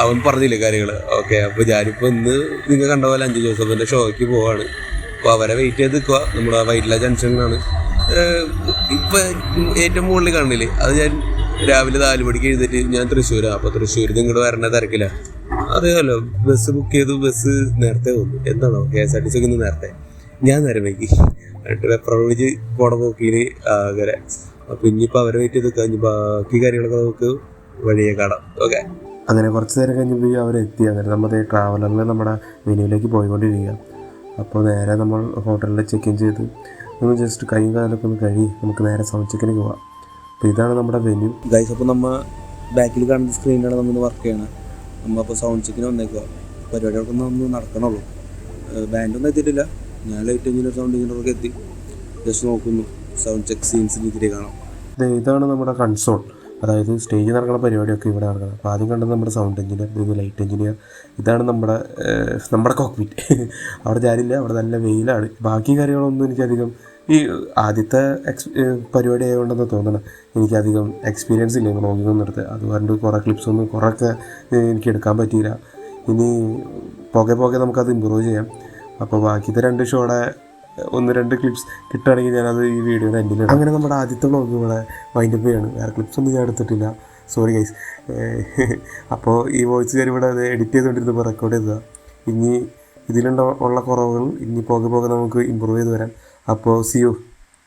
അവൻ പറഞ്ഞില്ലേ കാര്യങ്ങൾ. ഓക്കെ, അപ്പോൾ ഞാനിപ്പോൾ ഇന്ന് നിങ്ങൾ കണ്ട പോലെ 5 ജോസഫിൻ്റെ ഷോയ്ക്ക് പോവാണ്. അപ്പോൾ അവരെ വെയിറ്റ് ചെയ്ത് നിൽക്കുക. നമ്മുടെ വൈറ്റില ജംഗ്ഷനിലാണ്. ഇപ്പം ഏറ്റവും മുകളിൽ കാണില്ലേ, അത് ഞാൻ രാവിലെ 4 മണിക്ക് എഴുന്നേറ്റ് ഞാൻ തൃശ്ശൂരാണ്. അപ്പോൾ തൃശ്ശൂരിൽ ഇങ്ങോട്ട് വരണ തിരക്കില്ല. അറിയാമല്ലോ, ബസ് ബുക്ക് ചെയ്തു. ബസ് നേരത്തെ വന്നു. എന്താണോ KSRTC ഒക്കെ ഇന്ന് നേരത്തെ, ഞാൻ നേരം വൈകി. എന്നിട്ട് വെപ്രം വിളിച്ച് പോണ പോക്കിയിൽ അങ്ങനെ. അപ്പോൾ ഇനിയിപ്പോൾ അവരെ വെയിറ്റ് ചെയ്ത് കഴിഞ്ഞ് ബാക്കി കാര്യങ്ങളൊക്കെ നമുക്ക് വഴിയെ കാണാം. ഓക്കെ, അങ്ങനെ കുറച്ച് നേരം കഴിഞ്ഞപ്പോൾ അവരെത്തി. അങ്ങനെ നമ്മുടെ ട്രാവലറിൽ നമ്മുടെ വെന്യൂവിലേക്ക് പോയിക്കൊണ്ടിരിക്കുക. അപ്പോൾ നേരെ നമ്മൾ ഹോട്ടലിൽ ചെക്ക് ഇൻ ചെയ്ത് ഒന്ന് ജസ്റ്റ് കൈയും കാലൊക്കെ ഒന്ന് കഴുകി നമുക്ക് നേരെ സൗണ്ട് ചെക്കിന് പോവാം. അപ്പോൾ ഇതാണ് നമ്മുടെ വെന്യൂ ഗൈസ്. അപ്പോൾ നമ്മൾ ബാക്കിൽ കാണുന്ന സ്ക്രീനിലാണ് നമ്മൾ വർക്ക് ചെയ്യണം. നമ്മളിപ്പോൾ സൗണ്ട് ചെക്കിന് വന്നേക്കുക. പരിപാടികൾക്ക് ഒന്ന് നടക്കണുള്ളൂ. ബാൻഡൊന്നും എത്തിയിട്ടില്ല. ഞാൻ ലൈറ്റ് എഞ്ചിനീയർ സൗണ്ട് എഞ്ചിനീയറൊക്കെ എത്തി. ജസ്റ്റ് നോക്കുന്നു സൗണ്ട് ചെക്ക് സീൻസ് രീതിയിൽ കാണാം. ഇതാണ് നമ്മുടെ കൺസോൾ, അതായത് സ്റ്റേജിൽ നടക്കുന്ന പരിപാടിയൊക്കെ ഇവിടെ നടക്കണം. അപ്പോൾ ആദ്യം കണ്ടത് നമ്മുടെ സൗണ്ട് എഞ്ചിനീയർ, ഇത് ലൈറ്റ് എഞ്ചിനീയർ, ഇതാണ് നമ്മുടെ കോക്ക്പിറ്റ്. അവിടെ ഞാനില്ല, അവിടെ നല്ല വെയിലാണ്. ബാക്കി കാര്യങ്ങളൊന്നും എനിക്കധികം ഈ ആദ്യത്തെ പരിപാടി ആയതുകൊണ്ടെന്ന് തോന്നണം, എനിക്കധികം എക്സ്പീരിയൻസ് ഇല്ല വ്ളോഗിങ്ങൊന്നും എടുത്ത്. അതുകൊണ്ട് കുറേ ക്ലിപ്സൊന്നും കുറേയൊക്കെ എനിക്ക് എടുക്കാൻ പറ്റിയില്ല. ഇനി പോകെ നമുക്കത് ഇമ്പ്രൂവ് ചെയ്യാം. അപ്പോൾ ബാക്കിത്തെ 2 ഷോയുടെ 1-2 ക്ലിപ്സ് കിട്ടുകയാണെങ്കിൽ ഞാനത് ഈ വീഡിയോയുടെ എൻഡിൽ. അങ്ങനെ നമ്മുടെ ആദ്യത്തെ വ്ളോഗ് ഇവിടെ വൈൻഡപ്പ് ചെയ്യാണ്. വേറെ ക്ലിപ്സൊന്നും ഞാൻ എടുത്തിട്ടില്ല, സോറി ഗൈസ്. അപ്പോൾ ഈ വോയിസ് ഞാൻ ഇവിടെ എഡിറ്റ് ചെയ്തുകൊണ്ടിരുന്നപ്പോൾ റെക്കോർഡ് ചെയ്തതാണ്. ഇനി ഇതിലുള്ള കുറവുകൾ ഇനി പോകെ നമുക്ക് ഇമ്പ്രൂവ് ചെയ്ത് വരാം. അപ്പോൾ സി യു.